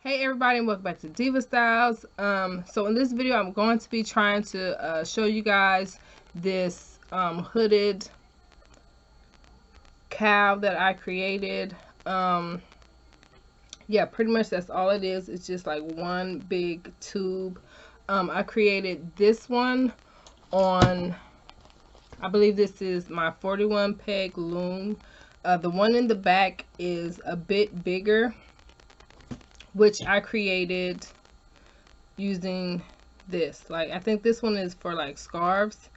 Hey everybody, and welcome back to Diva Styles. So in this video I'm going to be trying to show you guys this hooded cowl that I created. Yeah, pretty much that's all it is. It's just like one big tube. I created this one on, I believe this is my 41 peg loom. The one in the back is a bit bigger, which I created using this. Like, I think this one is for like scarves,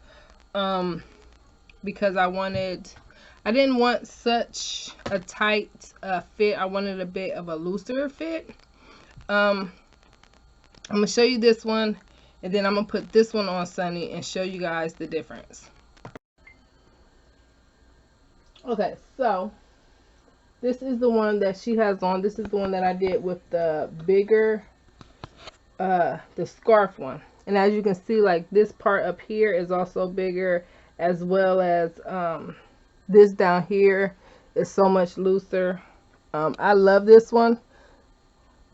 because I didn't want such a tight fit. I wanted a bit of a looser fit. I'm gonna show you this one, and then I'm gonna put this one on Sunny and show you guys the difference. Okay, so this is the one that she has on. This is the one that I did with the bigger the scarf one. And as you can see, like, this part up here is also bigger, as well as this down here is so much looser. I love this one.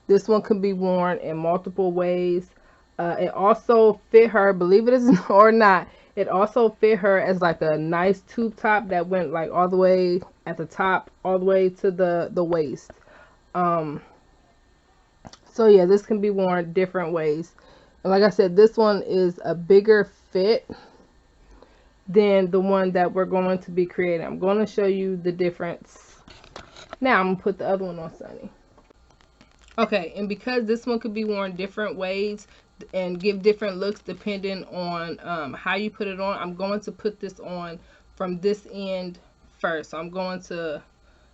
This one can be worn in multiple ways. It also fit her, believe it or not, it also fit her as like a nice tube top that went like all the way at the top, all the way to the waist. So yeah, this can be worn different ways. And like I said, this one is a bigger fit than the one that we're going to be creating. I'm going to show you the difference. Now I'm going to put the other one on Sunny. Okay, and because this one could be worn different ways and give different looks depending on how you put it on, I'm going to put this on from this end first. So I'm going to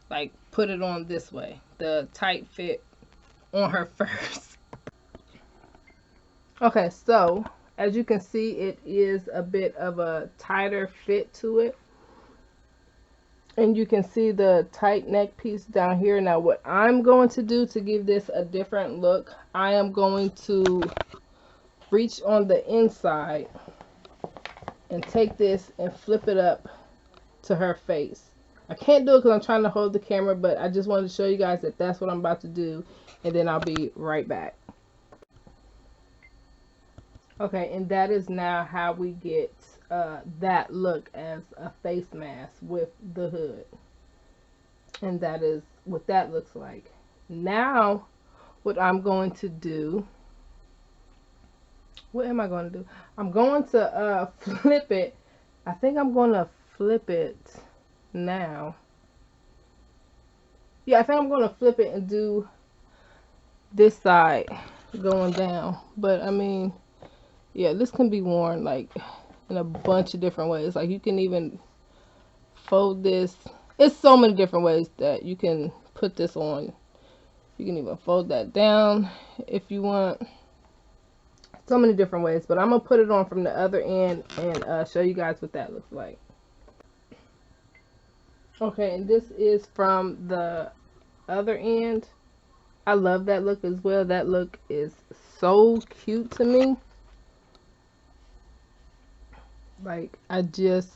like put it on this way, the tight fit on her first. Okay, so as you can see, it is a bit of a tighter fit to it, and you can see the tight neck piece down here. Now what I'm going to do to give this a different look, I am going to reach on the inside and take this and flip it up to her face. I can't do it because I'm trying to hold the camera, but I just wanted to show you guys that that's what I'm about to do, and then I'll be right back. Okay, and that is now how we get that look as a face mask with the hood. And that is what that looks like. Now, what I'm going to do, what am I going to do? I'm going to flip it. I think I'm going to flip it now. Yeah, I think I'm going to flip it and do this side going down. But I mean, yeah, this can be worn like in a bunch of different ways. Like, you can even fold this. It's so many different ways that you can put this on. You can even fold that down if you want. So many different ways. But I'm going to put it on from the other end and show you guys what that looks like. Okay, and this is from the other end. I love that look as well. That look is so cute to me. Like, I just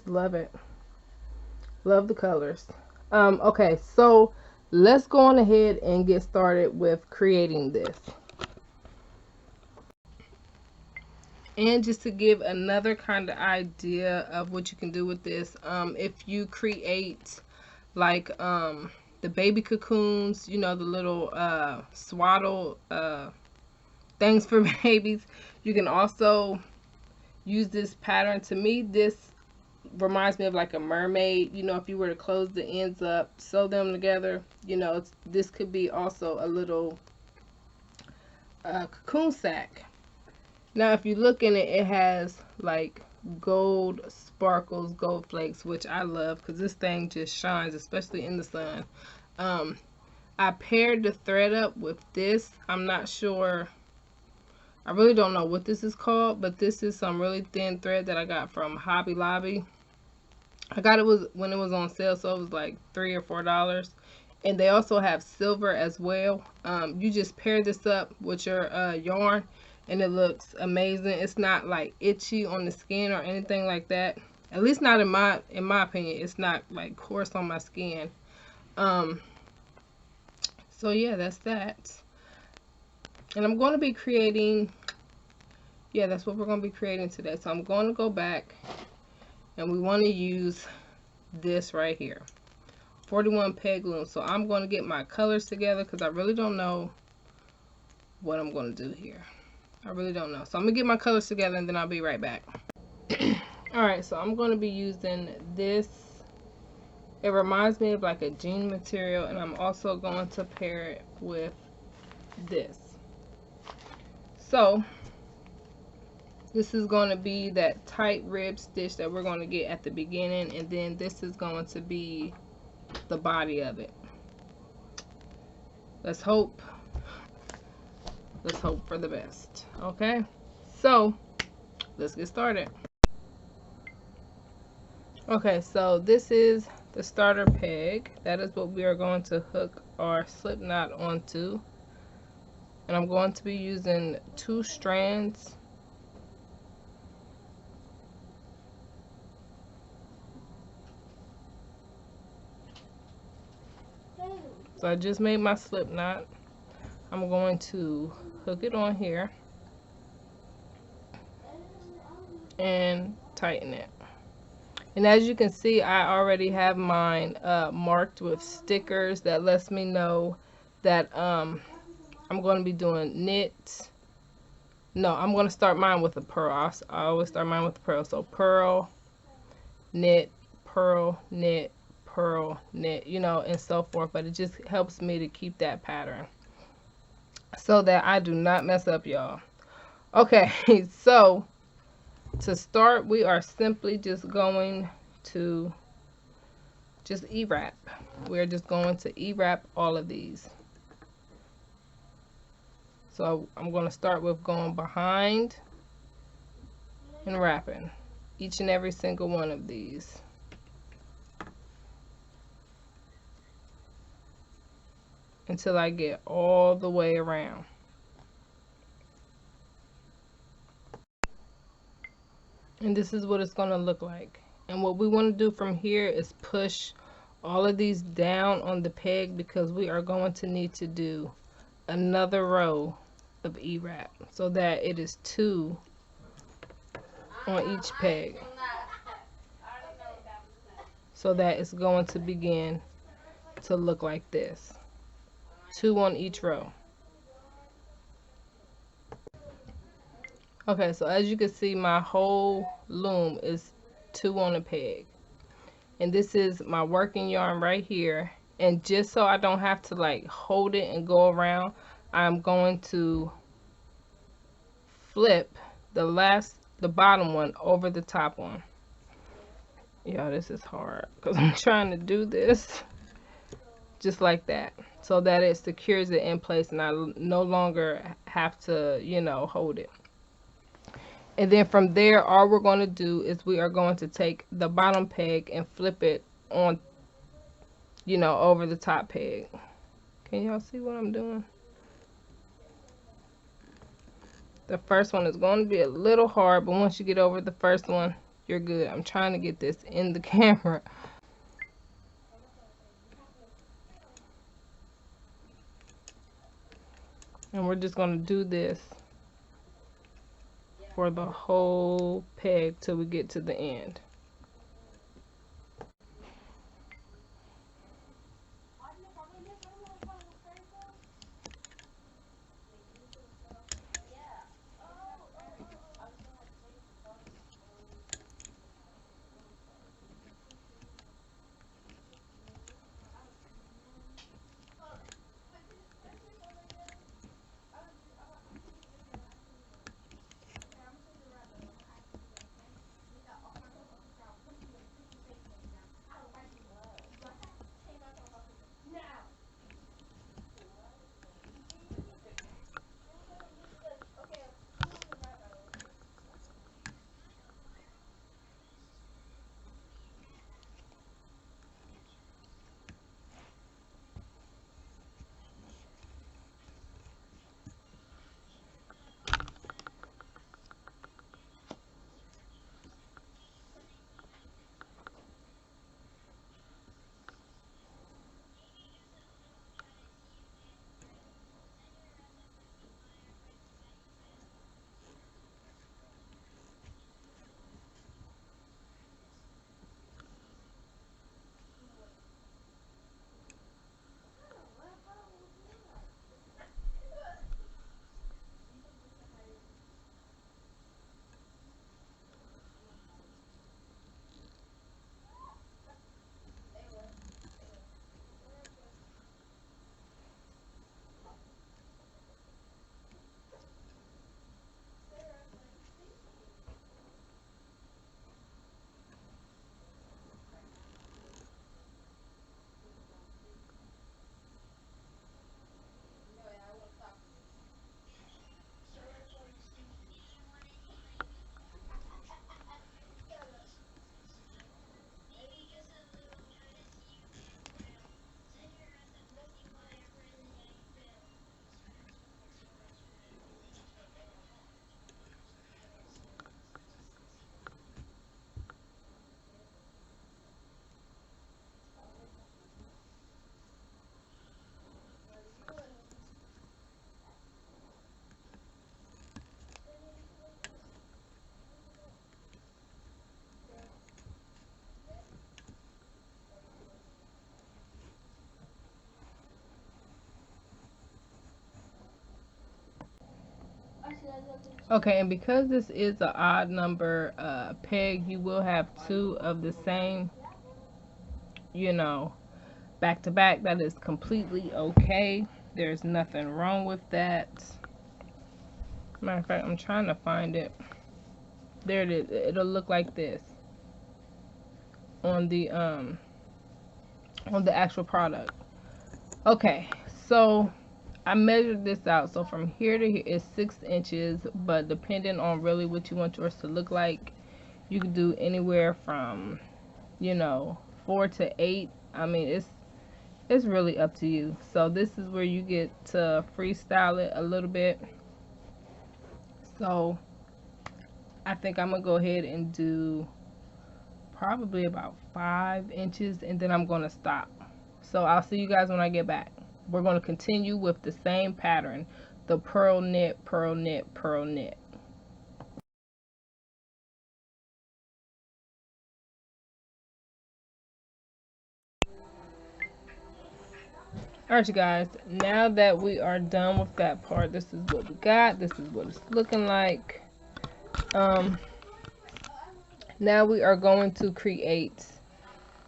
love it. Love the colors. Okay, so let's go on ahead and get started with creating this. And just to give another kind of idea of what you can do with this, if you create like the baby cocoons, you know, the little swaddle things for babies, you can also use this pattern. To me, this reminds me of like a mermaid. You know, if you were to close the ends up, sew them together, you know, this could be also a little cocoon sack. Now if you look in it, it has like gold sparkles, gold flakes, which I love because this thing just shines, especially in the sun. I paired the thread up with this. I'm not sure, I really don't know what this is called, but this is some really thin thread that I got from Hobby Lobby. I got it when it was on sale, so it was like $3 or $4. And they also have silver as well. You just pair this up with your yarn, and it looks amazing. It's not like itchy on the skin or anything like that. At least not in my opinion. It's not like coarse on my skin. So yeah, that's that. And I'm going to be creating, yeah, that's what we're going to be creating today. So I'm going to go back and we want to use this right here, 41 peg loom. So I'm going to get my colors together because I really don't know what I'm going to do here. I really don't know. So I'm going to get my colors together and then I'll be right back. Alright, so I'm going to be using this. It reminds me of like a jean material, and I'm also going to pair it with this. So this is going to be that tight rib stitch that we're going to get at the beginning, and then this is going to be the body of it. Let's hope for the best. Okay, so let's get started. Okay, so this is the starter peg. That is what we are going to hook our slip knot onto, and I'm going to be using 2 strands. So I just made my slip knot. I'm going to hook it on here and tighten it. And as you can see, I already have mine marked with stickers that lets me know that I'm going to be doing knit. No, I'm going to start mine with a purl. I always start mine with a purl. So purl, knit, purl, knit, purl, knit, you know, and so forth. But it just helps me to keep that pattern so that I do not mess up, y'all. Okay, so to start, we are simply just going to just E-wrap. We're just going to E-wrap all of these. So I'm going to start with going behind and wrapping each and every single one of these. Until I get all the way around. And this is what it's going to look like. And what we want to do from here is push all of these down on the peg, because we are going to need to do another row of E-wrap so that it is 2 on each peg, so that it's going to begin to look like this, 2 on each row. Okay, so as you can see, my whole loom is 2 on a peg, and this is my working yarn right here. And just so I don't have to like hold it and go around, I'm going to flip the bottom one over the top one. Yeah, this is hard because I'm trying to do this just like that, so that it secures it in place and I no longer have to, you know, hold it. And then from there, all we're going to do is we are going to take the bottom peg and flip it on, you know, over the top peg. Can y'all see what I'm doing? The first one is going to be a little hard, but once you get over the first one, you're good. I'm trying to get this in the camera. And we're just going to do this for the whole peg till we get to the end. Okay, and because this is an odd number peg, you will have two of the same, you know, back to back. That is completely okay. There's nothing wrong with that. Matter of fact, I'm trying to find it. There it is. It'll look like this on the actual product. Okay, so I measured this out. So from here to here is 6 inches, but depending on really what you want yours to look like, you can do anywhere from, you know, 4 to 8. I mean, it's really up to you. So this is where you get to freestyle it a little bit. So I think I'm gonna go ahead and do probably about 5 inches, and then I'm gonna stop. So I'll see you guys when I get back. We're going to continue with the same pattern, the purl knit, purl knit, purl knit. Alright, you guys, now that we are done with that part, this is what we got. This is what it's looking like. Now we are going to create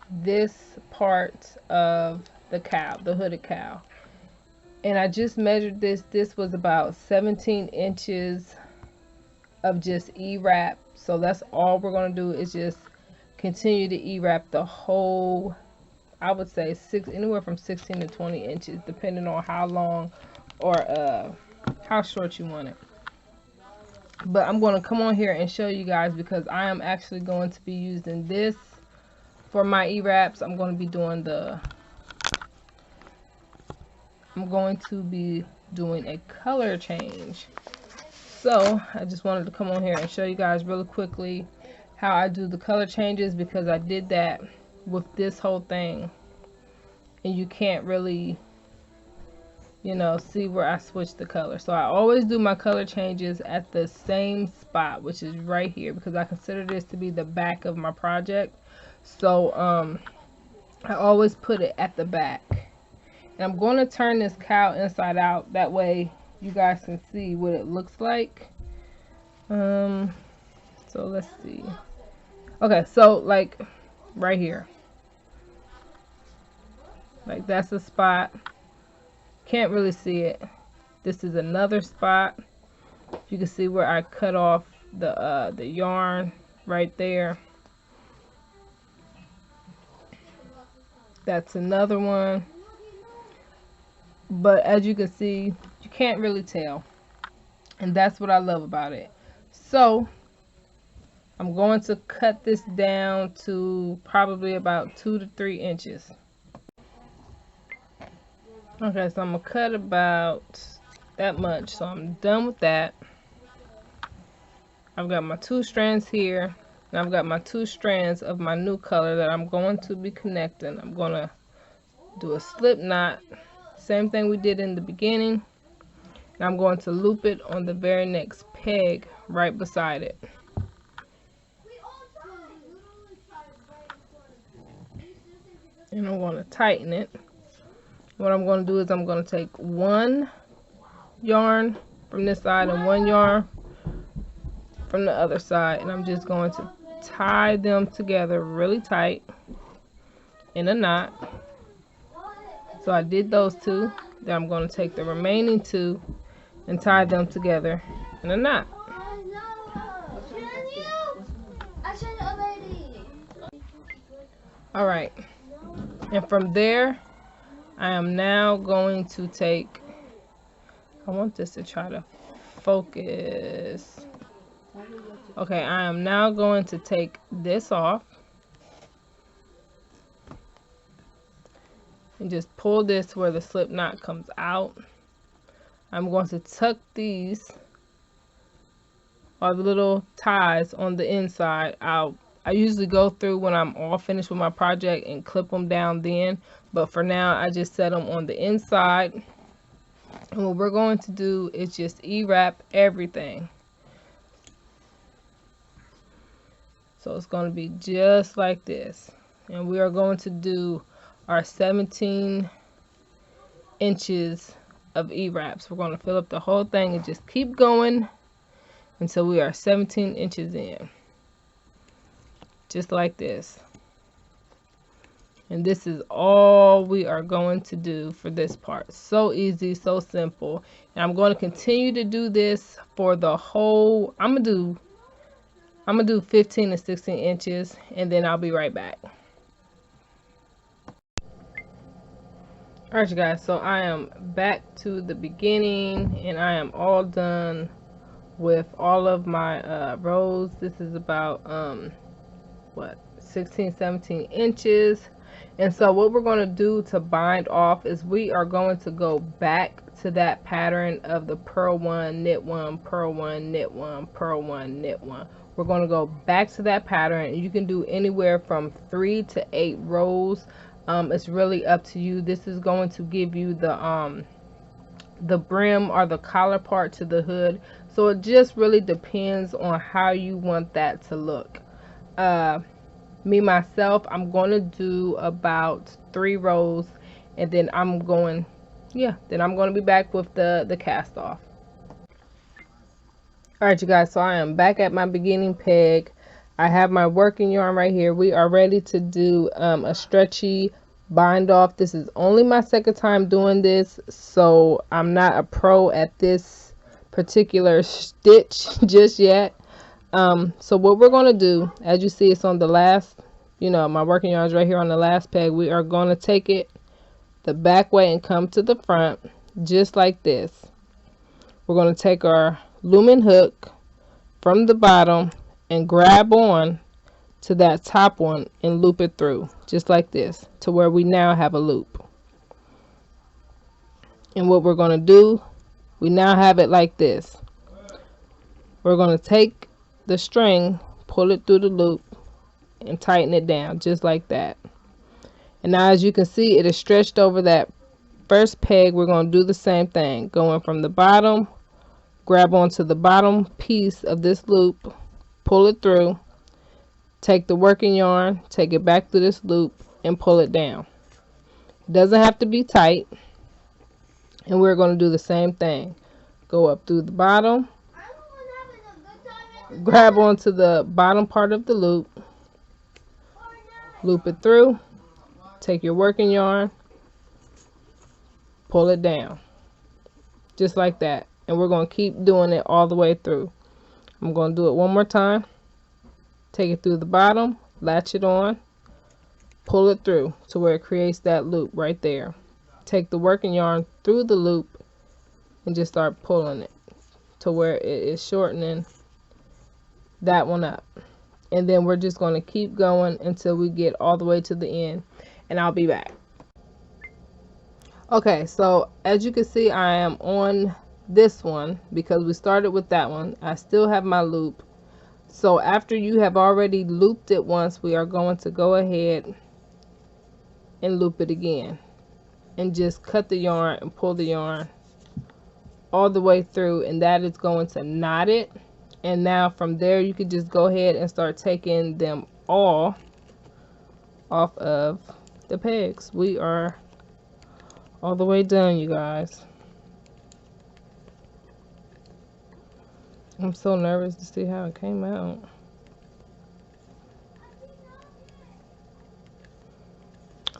this part of the cowl, the hooded cowl. And I just measured this. This was about 17 inches of just E-wrap. So that's all we're going to do is just continue to E-wrap the whole, I would say anywhere from 16 to 20 inches, depending on how long or how short you want it. But I'm going to come on here and show you guys, because I am actually going to be using this for my E-wraps. I'm going to be doing a color change. So I just wanted to come on here and show you guys really quickly how I do the color changes, because I did that with this whole thing and you can't really, you know, see where I switch the color. So I always do my color changes at the same spot, which is right here, because I consider this to be the back of my project. So I always put it at the back. And I'm going to turn this cowl inside out, that way you guys can see what it looks like. So let's see. Okay, so like right here, like that's the spot. Can't really see it. This is another spot. You can see where I cut off the yarn right there. That's another one. But as you can see, you can't really tell. And that's what I love about it. So I'm going to cut this down to probably about 2 to 3 inches. Okay, so I'm going to cut about that much. So I'm done with that. I've got my 2 strands here. And I've got my 2 strands of my new color that I'm going to be connecting. I'm going to do a slip knot. Same thing we did in the beginning. And I'm going to loop it on the very next peg right beside it. And I'm going to tighten it. What I'm going to do is I'm going to take one yarn from this side and one yarn from the other side, and I'm just going to tie them together really tight in a knot. So I did those 2. Then I'm going to take the remaining 2 and tie them together in a knot. Alright, and from there I am now going to take, I want this to try to focus. Okay, I am now going to take this off and just pull this where the slip knot comes out. I'm going to tuck these, or the little ties on the inside, out. I usually go through when I'm all finished with my project and clip them down then, but for now I just set them on the inside. And what we're going to do is just E-wrap everything. So it's going to be just like this. And we are going to do our 17 inches of E-wraps. We're going to fill up the whole thing and just keep going until we are 17 inches in, just like this. And this is all we are going to do for this part. So easy, so simple. And I'm going to continue to do this for the whole, I'm gonna do 15 to 16 inches, and then I'll be right back. Alright, you guys, so I am back to the beginning, and I am all done with all of my rows. This is about what, 16, 17 inches. And so what we're going to do to bind off is we are going to go back to that pattern of the purl 1, knit 1, purl 1, knit 1, purl 1, knit 1. We're going to go back to that pattern, and you can do anywhere from 3 to 8 rows. It's really up to you. This is going to give you the brim or the collar part to the hood. So it just really depends on how you want that to look. Me myself, I'm going to do about 3 rows, and then I'm going to be back with the cast off. Alright, you guys, so I am back at my beginning peg. I have my working yarn right here. We are ready to do a stretchy bind off. This is only my second time doing this, so I'm not a pro at this particular stitch just yet. So what we're going to do, as you see, it's on the last, my working yarn is right here on the last peg. We are going to take it the back way and come to the front, just like this. We're going to take our looming hook from the bottom and grab on to that top one and loop it through, just like this, to where we now have a loop. And what we're going to do, we now have it like this. We're going to take the string, pull it through the loop, and tighten it down just like that. And now, as you can see, it is stretched over that first peg. We're going to do the same thing, going from the bottom, grab onto the bottom piece of this loop, pull it through, take the working yarn, take it back through this loop, and pull it down. It doesn't have to be tight. And we're going to do the same thing, go up through the bottom, grab onto the bottom part of the loop, loop it through, take your working yarn, pull it down, just like that. And we're going to keep doing it all the way through. I'm going to do it one more time. Take it through the bottom, latch it on, pull it through to where it creates that loop right there. Take the working yarn through the loop and just start pulling it to where it is shortening that one up. And then we're just going to keep going until we get all the way to the end, and I'll be back. Okay, so as you can see, I am on this one because we started with that one. I still have my loop. So after you have already looped it once, we are going to go ahead and loop it again, and just cut the yarn and pull the yarn all the way through, and that is going to knot it. And now from there, you can just go ahead and start taking them all off of the pegs. We are all the way done, you guys. I'm so nervous to see how it came out.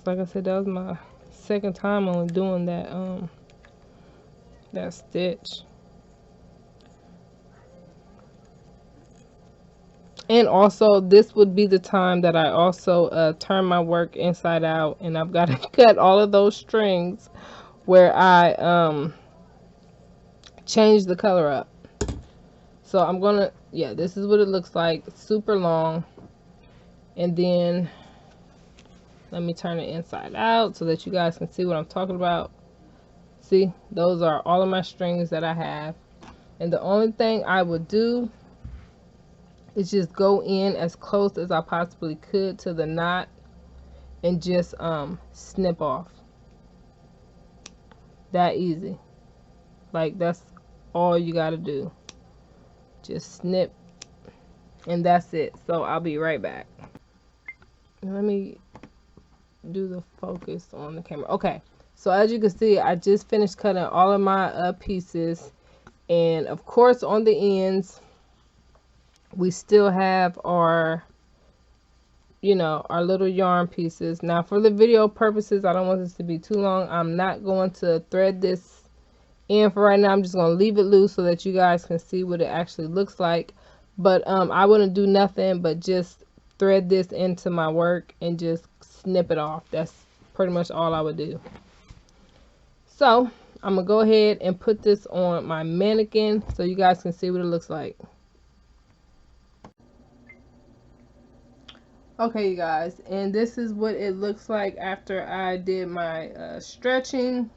Like I said, that was my second time only doing that that stitch. And also, this would be the time that I also turn my work inside out, and I've got to cut all of those strings where I change the color up. So I'm gonna, yeah, this is what it looks like. It's super long. And then let me turn it inside out so that you guys can see what I'm talking about. See, those are all of my strings that I have. And the only thing I would do is just go in as close as I possibly could to the knot and just snip off. That easy. Like, that's all you got to do. Just snip, and that's it. So I'll be right back. Let me do the focus on the camera. Okay, so as you can see, I just finished cutting all of my pieces, and of course on the ends we still have our, you know, our little yarn pieces. Now for the video purposes, I don't want this to be too long. I'm not going to thread this in for right now. I'm just going to leave it loose so that you guys can see what it actually looks like. But I wouldn't do nothing but just thread this into my work and just snip it off. That's pretty much all I would do. So I'm gonna go ahead and put this on my mannequin so you guys can see what it looks like. Okay, you guys, and this is what it looks like after I did my stretching.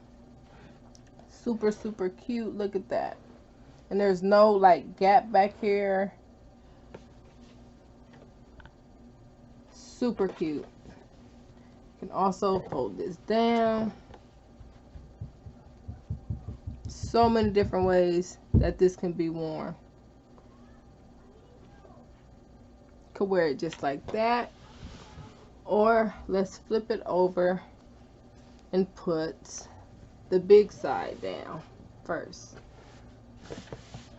Super, super cute. Look at that. And there's no like gap back here. Super cute. You can also fold this down. So many different ways that this can be worn. Could wear it just like that, or let's flip it over and put the big side down first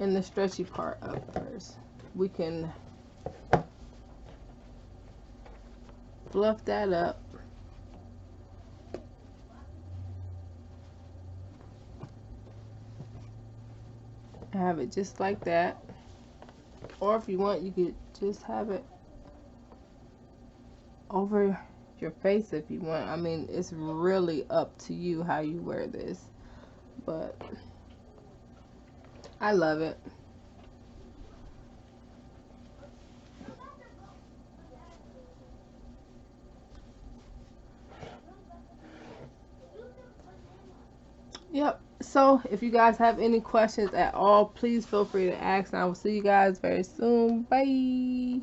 and the stretchy part up first. We can fluff that up and have it just like that, or if you want, you could just have it over your face if you want. I mean, it's really up to you how you wear this, but I love it. Yep. So if you guys have any questions at all, please feel free to ask, and I will see you guys very soon. Bye.